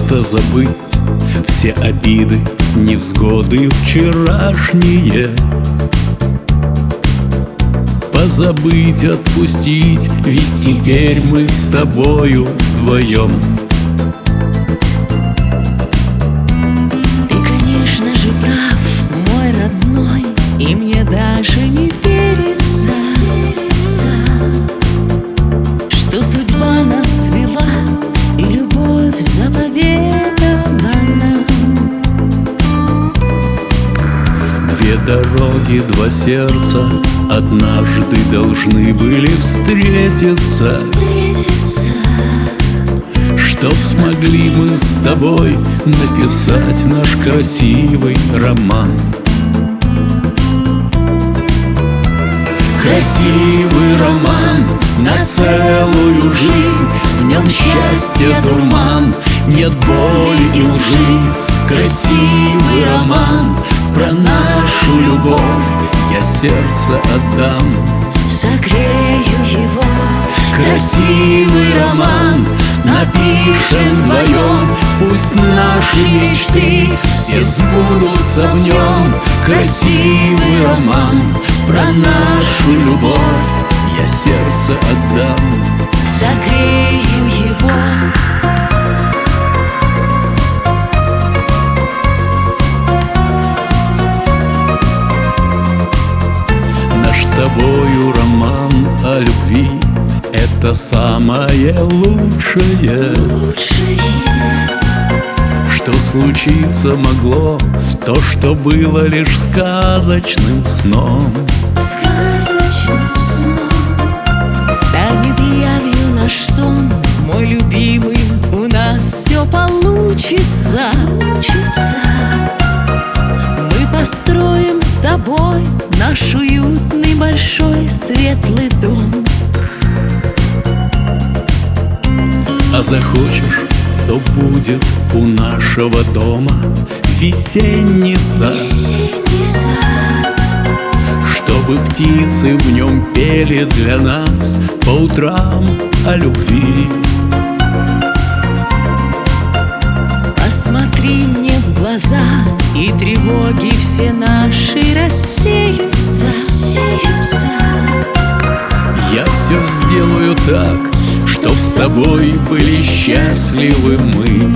просто забыть все обиды, невзгоды вчерашние. Позабыть, отпустить, ведь теперь мы с тобою вдвоем. Ты, конечно же, прав, мой родной, и мне даже не верится, что судьба нас свела, и любовь заповедана нам. Две дороги, два сердца однажды должны были встретиться, чтоб смогли мы с тобой написать наш красивый роман. Красивый роман на целую жизнь, в нем счастье дурман, нет боли и лжи. Красивый роман про нашу любовь, я сердце отдам, Согрею его. красивый роман напишем вдвоем, пусть наши мечты все сбудутся в нем. Красивый роман про нашу любовь, я сердце отдам, Согрею его. наш с тобою роман о любви — это самое лучшее, что случиться могло, то, что было лишь сказочным сном. Сказочным сном станет явью наш сон, мой любимый, у нас все получится. Мы построим с тобой наш уютный большой светлый дом. А захочешь, то будет у нашего дома весенний сад, чтобы птицы в нем пели для нас по утрам о любви. Посмотри мне в глаза, и тревоги все наши рассеются. Я все сделаю так, чтоб с тобой были счастливы мы.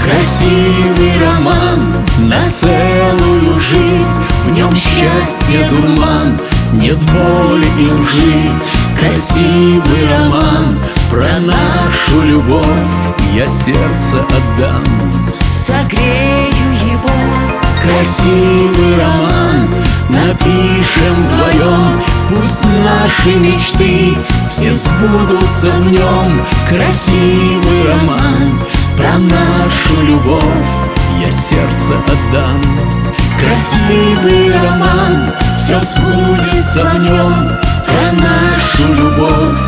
Красивый роман на целую жизнь, в нем счастье дурман, нет боли и лжи. Красивый роман про нашу любовь, я сердце отдам, Согрею его. красивый роман напишем вдвоем, пусть наши мечты все сбудутся в нем. Красивый роман про нашу любовь, я сердце отдам, красивый роман, все сбудется в нем про нашу любовь.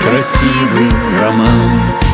Красивый роман.